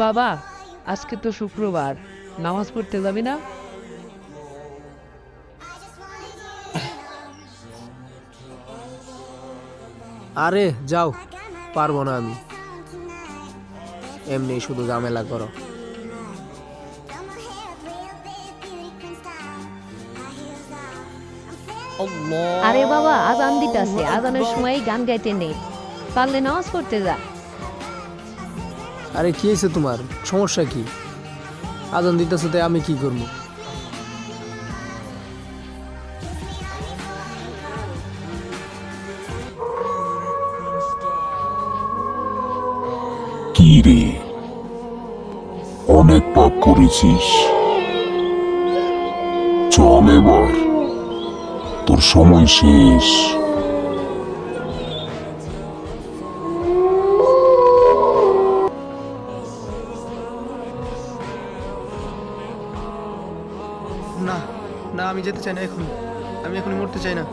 বাবা, আজকে তো শুক্রবার, নামাজ পড়তে যাবি না? আরে যাও, পারবো না আমি। এমনি শুধু ঝামেলা করো। আরে বাবা, আজান দিতাছে, আজানের সময় গান গাইতে নেই, পারলে নামাজ পড়তে যা। আরে কি হয়েছে তোমার? সমস্যা কি? আজান দিতেছে তাই আমি কি করবো? কি রে, অনেক পাপ করেছিস। চল এবার, তোর সময় শেষ। না না, আমি যেতে চাই না এখন। আমি এখনই মরতে চাই না।